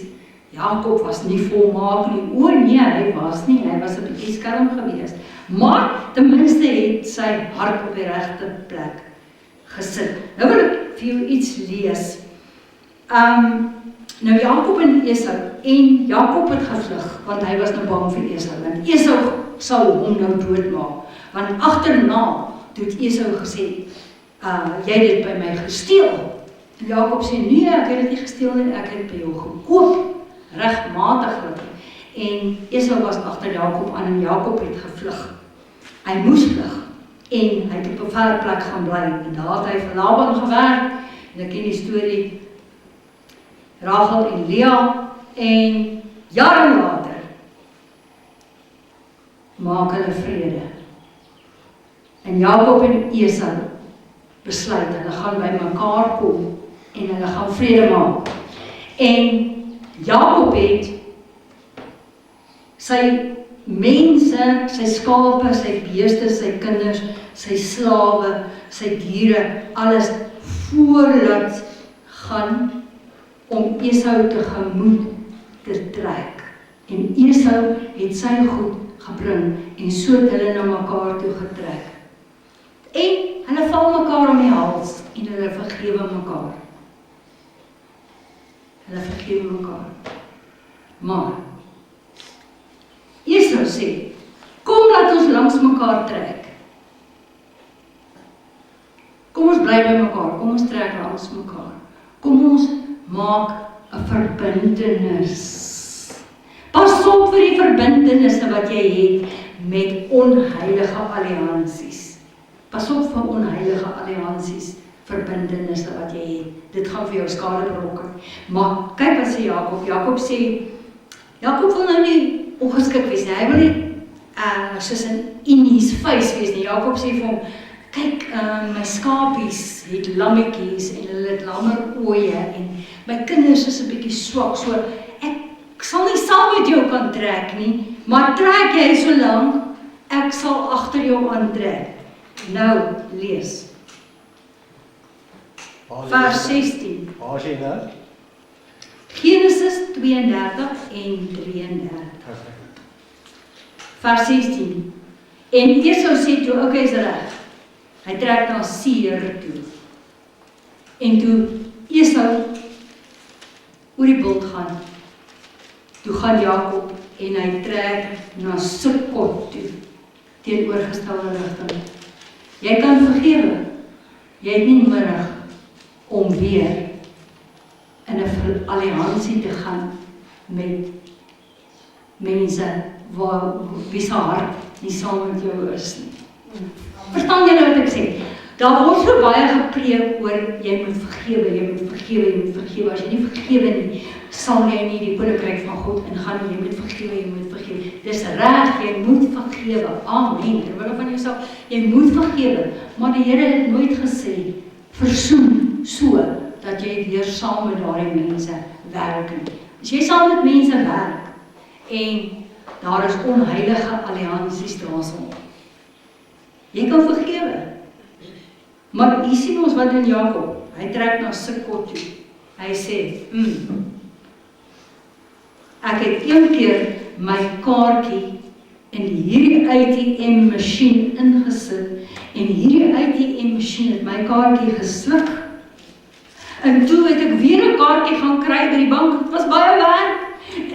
Jakob was nie volmaak nie, nee, hy was 'n bietjie skelm geweest, maar ten minste het sy hart op die regte plek gesit. Nou wil ek vir jou iets lees. Nou Jakob en Esau, en Jakob het gevlug, want hy was nou bang vir Esau, want Esau sou hom nou doodmaak, want agterna het Esau gesê, jy het dit by my gesteel. En Jakob sê, nee, ek het dit nie gesteel nie, ek het by jou gekoop, regmatiglik. En Esau was agter Jakob aan en Jakob het gevlug. Hy moes vlug en hy het op 'n ver plek gaan bly. En daar het hy vir Laban gewerk. En ek ken die storie, Rachel en Lea, en jare later maak hulle vrede. En Jakob en Esau besluit, hulle gaan by mekaar kom en hulle gaan vrede maak. En Jakob het sy mense, sy skape, sy beeste, sy kinders, sy slawe, sy diere, alles voorlaat gaan om Esau tegemoet te trek. En Esau het sy goed gebring en so het hulle na mekaar toe getrek. En hulle val mekaar om die hals en hulle vergewe mekaar. Hulle vergewe mekaar. Maar Esau sê, kom laat ons langs mekaar trek. Kom ons bly by mekaar, kom ons trek langs mekaar. Kom ons maak 'n verbintenis. Pas op vir die verbintenisse wat jy het met onheilige alliansies. Pas op vir onheilige alliansies, verbintenisse wat jy het. Dit gaan vir jou skade berokken. Maar kyk wat sê Jakob. Jakob wil nou nie ongeskik wees nie. Hy wil nie soos in his face wees nie. Jakob sê vir hom, kyk, my skapies het lammetjies en hulle het lammer ooe en my kinders is 'n bietjie swak, so ek sal nie saam met jou kan trek nie, maar trek jy so lank, ek sal agter jou aantrek. Nou, lees. Vers 16. Waar is jy nou? Genesis 32 en 33. Vers 16. En Esau sê toe, okay, is reg. Hy trek na Seir toe. En toe Esau oor die bult gaan, toe gaan Jakob en hy trek na Sukkot toe, teenoorgestelde rigting. Jy kan vergewe, jy het nie nodig om weer in 'n alliansie te gaan met mense wie se hart nie saam met jou is nie. Verstaan julle wat ek sê? Daar word so baie gepreek oor jy moet vergewe, jy moet vergewe, jy moet vergewe. As jy nie vergewe nie, sal jy nie die koninkryk van God ingaan nie. Jy moet vergewe, jy moet vergewe. Dis reg, jy moet vergewe. Amen. Terwyl van jouself, jy moet vergewe. Maar die Here het nooit gesê versoen so dat jy weer saam met daardie mense werk nie. As jy saam met mense werk en daar is onheilige alliansies daarso, jy kan vergewe. Maar hier sien ons wat in Jakob, hy trek na Sukkot toe. Hy sê, ek het een keer my kaartjie in hierdie ATM masjien ingesit en hierdie ATM masjien het my kaartjie gesluk. En toe het ek weer 'n kaartjie gaan kry by die bank, dit was baie werk.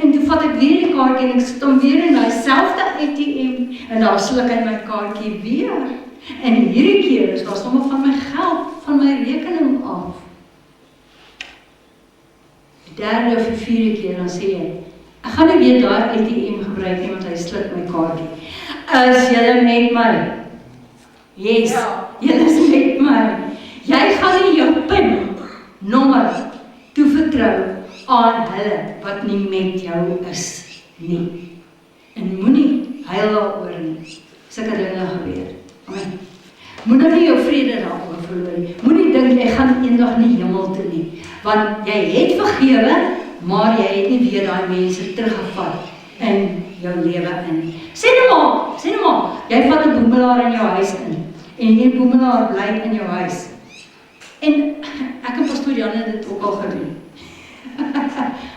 En toe vat ek weer die kaartjie en ek sit hom weer in daai selfde ATM en daar sluk hy my kaartjie weer. En hierdie keer is daar sommer van my geld, van my rekening af. Die derde of die vierde keer dan sê hy, ek gaan nie weer daai ATM gebruik nie, want hy sluk my kaartjie. Is julle met my? Yes, julle is met my. Jy gaan nie jou PIN-nommer toevertrou aan hulle wat nie met jou is nie. En moenie huil daaroor nie. Sulke dinge gebeur. Amen. Moenie nie jou vrede daaroor verloor nie. Moenie dink jy gaan eendag nie hemel toe nie. Want jy het vergewe, maar jy het nie weer daai mense teruggevat in jou lewe in. Sê nou maar, jy vat 'n boemelaar in jou huis in. En die boemelaar bly in jou huis. En ek en pastoor Jan het dit ook al gedoen.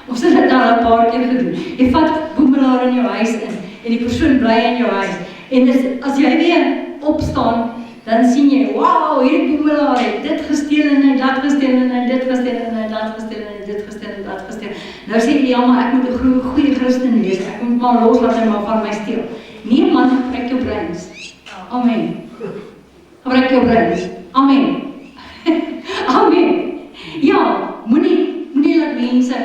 Ons het dit al 'n paar keer gedoen. Jy vat boemelaar in jou huis in en die persoon bly in jou huis. En as jy weer opstaan, dan sien jy, wow, hierdie boemelaar het dit gesteel en hy dat gesteel en hy dit gesteel en hy dat gesteel en hy dit gesteel en dat gesteel. Nou sê jy, ja, maar ek moet 'n goeie Christen wees. Ek moet maar loslaat en maar van my steel. Nee man, gebruik jou breins. Amen. Gebruik jou breins. Amen. Amen. Ja, moenie laat mense,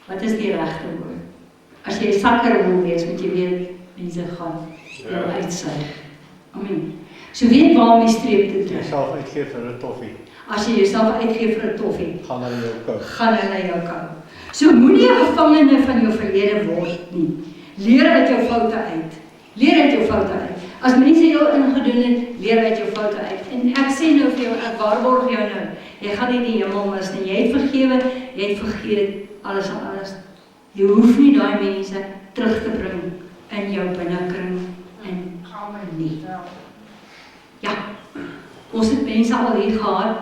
wat is die regte woord? As jy 'n sakker wil wees, moet jy weet, mense gaan jou uitsuig. Amen. So weet waar my streep toe trek. Jouself uitgee vir 'n toffie. As jy jouself uitgee vir 'n toffie, gaan hulle jou kou. So moenie 'n gevangene van jou verlede word nie. Leer uit jou foute uit. As mense jou ingedoen het, leer uit jou foute uit. En ek sê nou vir jou, ek waarborg jou nou, jy gaan nie die hemel mis nie. Jy het vergewe, jy het vergeet, alles. Jy hoef nie daai mense terug te bring in jou binnekring en nie. Ja, ons het mense al hier gehad.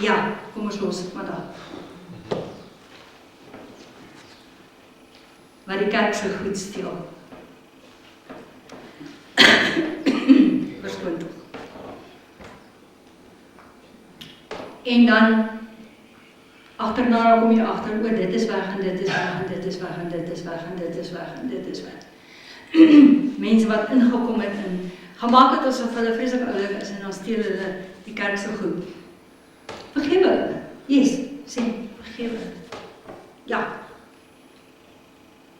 Ja, kom ons los het maar daar. Wat die kerk so goed steel. vorentoe. En dan agterna kom jy agter, oor dit is weg en dit is weg en dit is weg en dit is weg en dit is weg en dit is weg. Mense wat ingekom het en gemaak het asof hulle vreeslik oulik is en dan steel hulle die kerk so goed. Vergewe hulle. Yes, sê, vergewe hulle. Ja.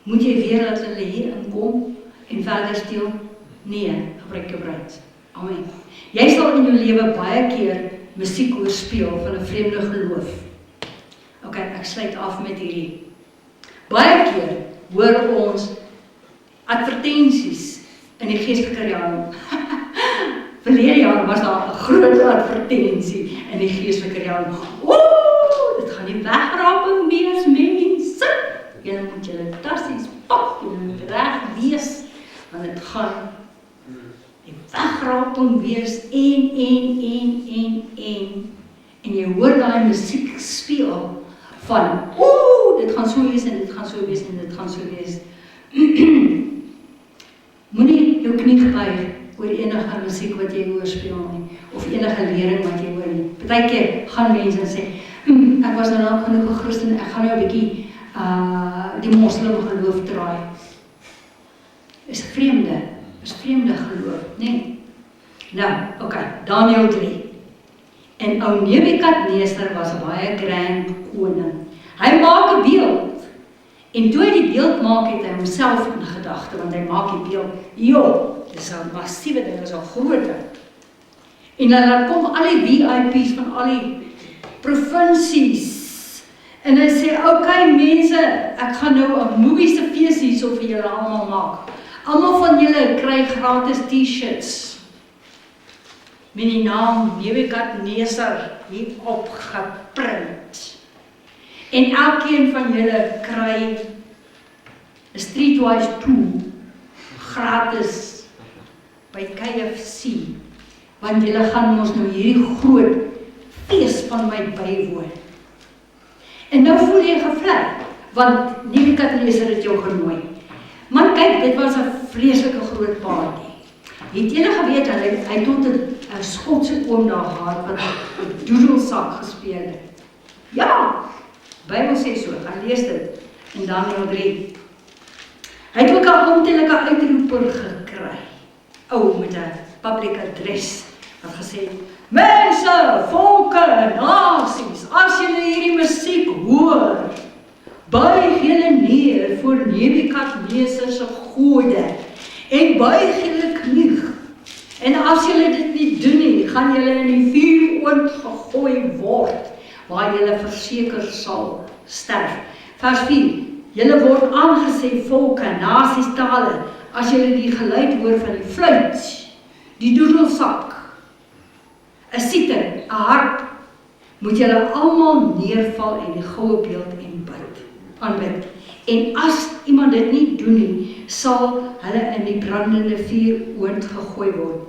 Moet jy weer dat hulle hier inkom en verder steel? Nee, gebruik jou brein. Amen. Jy sal in jou lewe baie keer musiek hoor speel van 'n vreemde geloof. Ok, ek sluit af met hierdie. Baie keer hoor ons advertensies in die geestelike realm. Verlede jaar was daar 'n groot advertensie in die geestelike realm. Ooh, dit gaan die wegraping wees, mense. Julle moet julle tassies pak, julle moet reg wees, want dit gaan die wegraping wees en jy hoor daai musiek speel van, dit gaan so wees en dit gaan so wees en dit gaan so wees. Moenie jou knie gebuig oor enige musiek wat jy hoor speel nie, of enige lering wat jy hoor nie. Partykeer gaan mense en sê, ek was nou genoeg 'n Christen, ek gaan nou 'n bietjie die moslim geloof draai. Is vreemde geloof, nee. Nou, ok, Daniël 3. En ou Nebukadneser was 'n baie grand koning. Hy maak 'n beeld. En toe hy die beeld maak, het hy homself in gedagte, want hy maak die beeld, dit is 'n massiewe ding, dit is 'n groot ding. En dan kom al die VIP's van al die provinsies, en hy sê, ok mense, ek gaan nou 'n movies fees hierso vir julle almal maak. Almal van julle kry gratis T-shirts met die naam Nebukadneser hier opgeprint. En elkeen van julle kry 'n Streetwise 2 gratis by KFC, want julle gaan mos nou hierdie groot fees van my bywoon. En nou voel jy gevlek, want Nebukadneser het jou genooi. Man, kyk, dit was 'n vreeslike groot party. Het julle geweet, hy tot 'n Skotse oom daar gehad, wat 'n doedelsak gespeel het? Ja, Bybel sê so, gaan lees dit in Daniël 3. Hy het ook 'n amptelike uitroeper gekry, met 'n public address, wat gesê het, mense, volke, nasies, as julle hierdie musiek hoor, buig julle neer voor Nebukadneser se gode, en buig julle knie, en as julle dit nie doen nie, gaan julle in die vuuroond gegooi word, waar julle verseker sal sterf. Vers 4, julle word aangesê volke, nasies, tale, as julle die geluid hoor van die fluit, die doedelsak, 'n siter, 'n harp, moet julle almal neerval en die goue beeld aanbid. En as iemand dit nie doen nie, sal hulle in die brandende vuuroond gegooi word.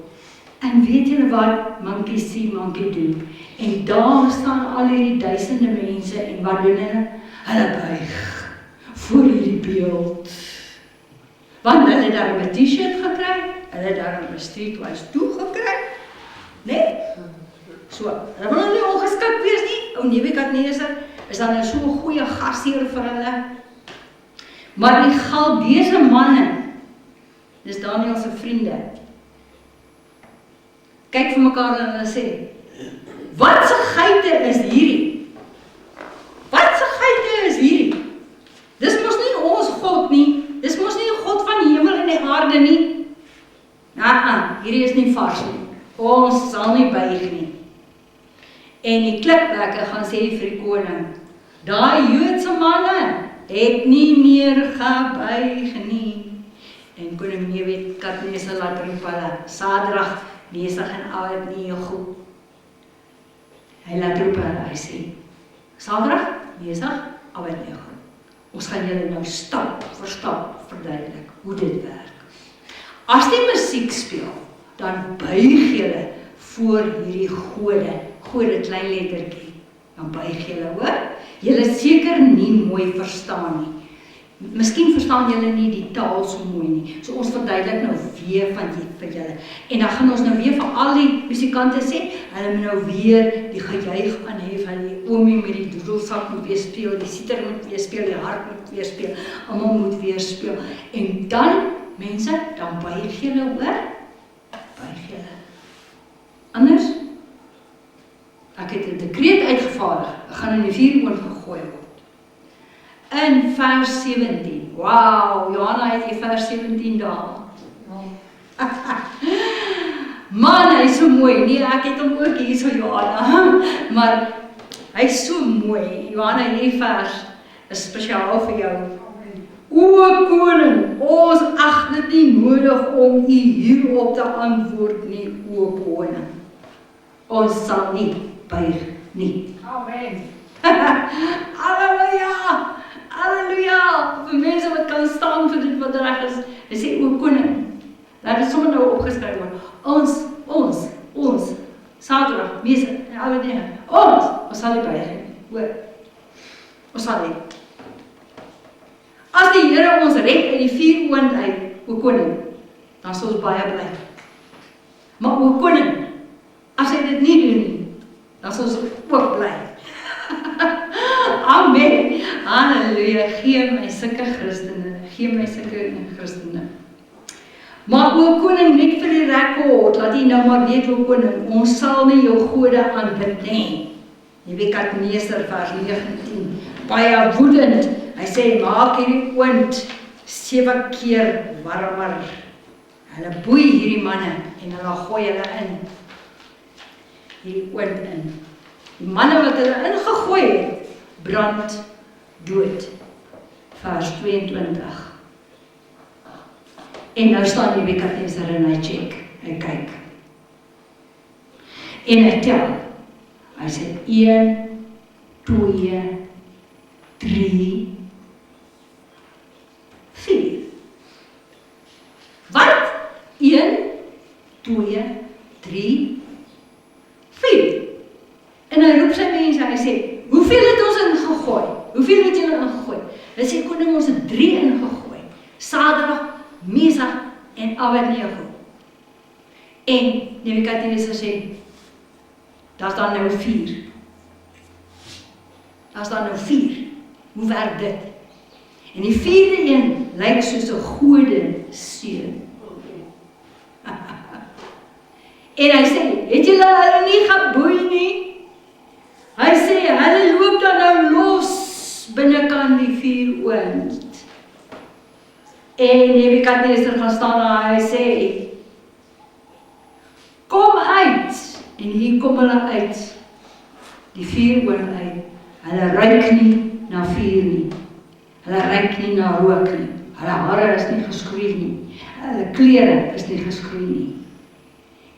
En weet julle wat monkey see, monkey do? En daar staan al hierdie duisende mense en wat doen hulle? Hulle buig voor hierdie beeld. Want hulle het daar 'n T-shirt gekry, hulle het daar 'n Streetwise 2 gekry, nee? So, hulle wil nie ongeskik wees nie, ou Nebukadneser is dan so 'n goeie gasheer vir hulle. Maar die Galdese manne, dis Daniël se vriende, kyk vir mekaar en hulle sê, wat se geite is hierdie? Wat se geite is hierdie? Dis mos nie ons God nie, dis mos nie die God van die hemel en die aarde nie. Hierdie is nie vars nie, ons sal nie buig nie. En die klikwerke gaan sê vir die koning, daai Joodse manne het nie meer gebuig nie. En koning Nebukadneser laat roep hulle, Sadrag, Mesach en Abednego. Hy laat roep hulle, hy sê, Sadrag, Mesach, Abednego. Ons gaan julle nou stap vir stap verduidelik hoe dit werk. As die musiek speel, dan buig julle voor hierdie gode klein lettertjie, dan buig julle, hoor? Julle seker nie mooi verstaan nie. Miskien verstaan julle nie die taal so mooi nie. So ons verduidelik nou weer vir julle. En dan gaan ons nou weer vir al die musikante sê, hulle moet nou weer die gejuig aanhef, die oomie met die doedelsak moet weer speel, die siter moet weer speel, die harp moet weer speel, almal moet weer speel. En dan, mense, dan buig julle hoor, buig julle. Anders, ek het 'n dekreet uitgevaardig, ek gaan in die vuuroond gegooi word. In vers 17, wauw, Johanna het die vers 17 daar. Man, hy is so mooi, nee, ek het hom ook hier so Johanna, maar hy is so mooi. Johanna, hierdie vers is spesiaal vir jou. O koning, ons ag dit nie nodig om u hierop te antwoord nie, o koning. Ons sal nie buig nie. Amen. Halleluja! Halleluja! Vir mense wat kan staan vir dit wat reg is. Hy sê, o koning, laat dit sommer nou opgeskryf word. Ons, Sadrag, Mesach en Abednego, ons sal nie buig nie. Hoor, ons sal nie. As die Here ons red uit die vuuroond uit, o koning, dan sal ons baie bly. Maar o koning, as hy dit nie doen nie, dan sal ons ook bly. Amen. Halleluja. Gee my sulke Christene. Gee my sulke Christene. Maar o koning, net vir die rekord, laat jy nou maar weet, o koning, ons sal nie jou gode aanbid nie. Nebukadneser vers 19. Baie woedend. Hy sê, maak hierdie oond 7 keer warmer. Hulle boei hierdie manne en hulle gooi hulle in. Hierdie oond in. Die manne wat hulle ingegooi het, brand dood. Vers 22. En nou staan Nebukadneser en hy check, hy kyk. En hy tel. Hy sê 1, 2, 3, 4. Wat? 1, 2, 3, 4. En hy roep sy mense, hy sê, hoeveel het ons ingegooi? Hoeveel het julle ingegooi? Hy sê, koning, ons het 3 ingegooi. Sadrag, Mesach en Abednego. En Nebukadneser sê, daar is dan nou 4. Daar is dan nou 4. Hoe werk dit? En die 4de een lyk soos 'n gode seun. En hy sê, het julle hulle nie geboei nie? Hy sê, hulle loop dan nou los binnekant die vuuroond. En Nebukadneser gaan staan en hy sê, kom uit. En hier kom hulle uit, die vuuroond uit. Hulle ruik nie na vuur nie. Hulle ruik nie na rook nie. Hulle hare is nie geskroei nie. Hulle klere is nie geskroei nie.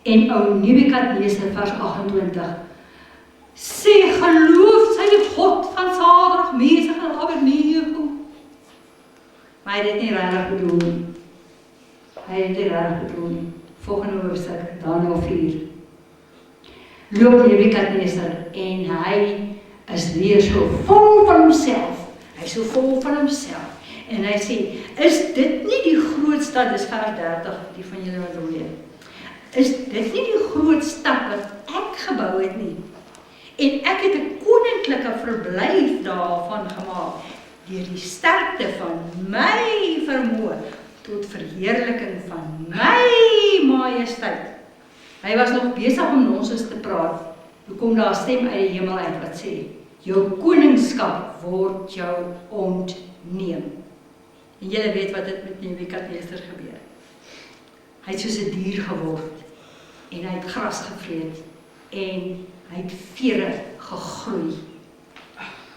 En ou Nebukadneser vers 28 sê, geloof sy die God van Sadrag, Mesach en Abednego. Maar hy het dit nie regtig bedoel nie. Hy het dit nie regtig bedoel nie. Volgende hoofstuk, Daniël 4. Loop Nebukadneser en hy is weer so vol van homself. Hy is so vol van homself. En hy sê, is dit nie die groot stad, dis vers 30, die van julle wat wil leer. Is dit nie die groot stad wat ek gebou het nie? En ek het 'n koninklike verblyf daarvan gemaak, deur die sterkte van my vermoë, tot verheerliking van my majesteit. Hy was nog besig om nonsens te praat. Toe kom daar 'n stem uit die hemel uit wat sê, jou koningskap word jou ontneem. En julle weet wat dit met Nebukadneser gebeur. Hy het soos 'n dier geword en hy het gras gevreet en hy het vere gegroei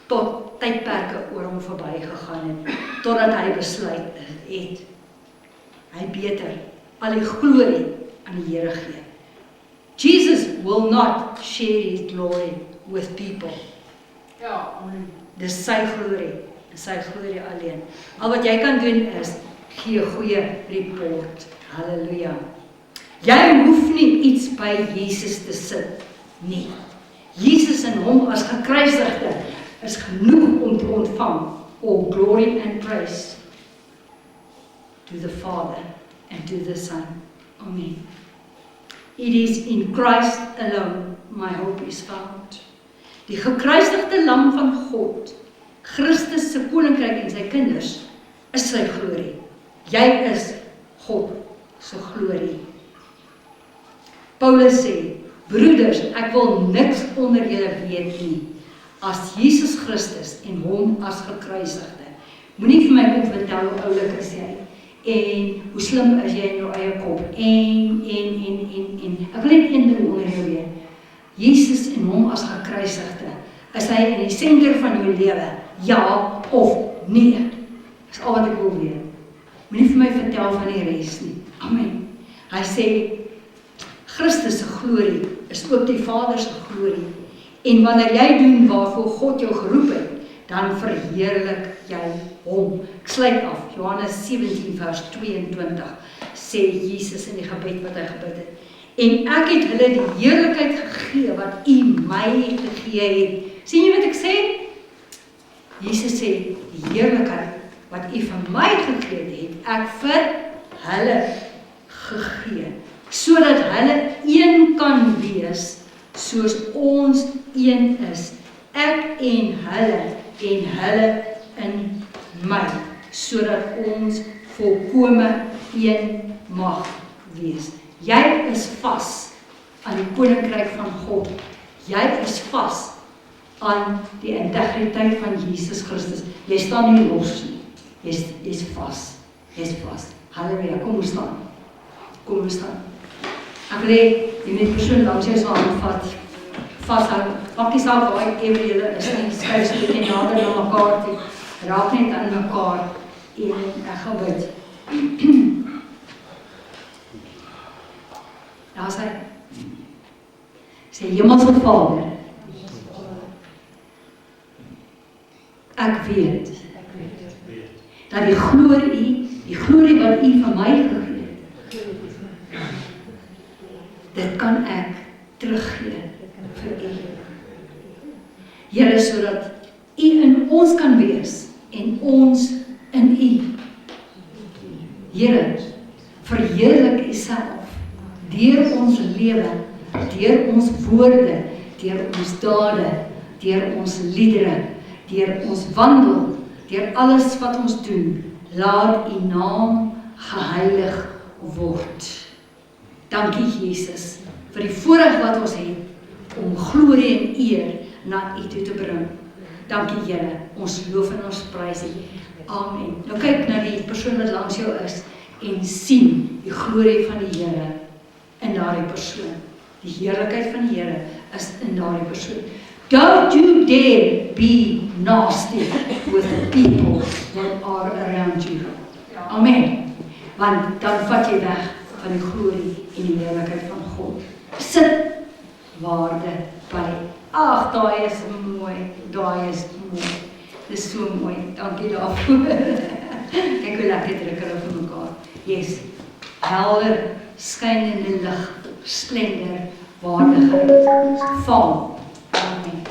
tot tydperke oor hom verby gegaan het, totdat hy besluit het, hy beter al die glorie aan die Here gee. Jesus will not share his glory with people. Ja, amen. Dis sy glorie alleen. Al wat jy kan doen is, gee 'n goeie report. Halleluja. Jy hoef nie iets by Jesus te sit nie. Jesus en hom as gekruisigde is genoeg om te ontvang all glory and praise to the Father and to the Son. Amen. It is in Christ alone my hope is found. Die gekruisigde lam van God, Christus se koninkryk en sy kinders, is sy glorie. Jy is God se glorie. Paulus sê, broeders, ek wil niks onder julle weet nie, as Jesus Christus en hom as gekruisigde. Moenie vir my kom vertel hoe oulik is jy, en hoe slim is jy in jou eie kop, en. Ek wil net een ding onder jou weet. Jesus en hom as gekruisigde, is hy in die senter van jou lewe, ja of nee? Dis al wat ek wil weet. Moenie vir my vertel van die res nie. Amen. Hy sê, Christus se glorie is ook die Vader se glorie. En wanneer jy doen waarvoor God jou geroep het, dan verheerlik jy hom. Ek sluit af, Johannes 17 vers 22, sê Jesus in die gebed wat hy gebid het. En ek het hulle die heerlikheid gegee wat U my gegee het. Sien jy wat ek sê? Jesus sê, die heerlikheid wat U vir my gegee het, ek vir hulle gegee. Sodat hulle een kan wees, soos ons een is. Ek en hulle in my, sodat ons volkome een mag wees. Jy is vas aan die koninkryk van God. Jy is vas aan die integriteit van Jesus Christus. Jy staan nie los nie. Jy's vas. Jy's vas. Halleluja, kom ons staan. Kom ons staan. Ek wil hê, jy met persoon langs jou sal handvat, vashou, maak nie saak waar ewe julle is nie, skuif so bietjie nader na mekaar toe, raak net aan mekaar, en ek gaan bid. Daar is hy. Sê, Hemelse Vader, ek weet, dat die glorie wat U van my gegee het, dit kan ek teruggee vir U. Here, sodat U in ons kan wees en ons in U. Here, verheerlik U self deur ons lewe, deur ons woorde, deur ons dade, deur ons liedere, deur ons wandel, deur alles wat ons doen. Laat U naam geheilig word. Dankie Jesus vir die voorreg wat ons het om glorie en eer na U toe te bring. Dankie Here, ons loof en ons prys U. Amen. Nou kyk na die persoon wat langs jou is en sien die glorie van die Here in daardie persoon. Die heerlikheid van die Here is in daardie persoon. Don't you dare be nasty with the people that are around you. Amen. Want dan vat jy weg van die glorie en die heerlikheid van God. Sit waarde by. Ag, daai is mooi, daai is mooi. Dis so mooi. Dankie daarvoor. Kyk hoe lekker druk hulle vir mekaar. Yes. Helder, skynende lig, splendor, waardigheid, val. Amen.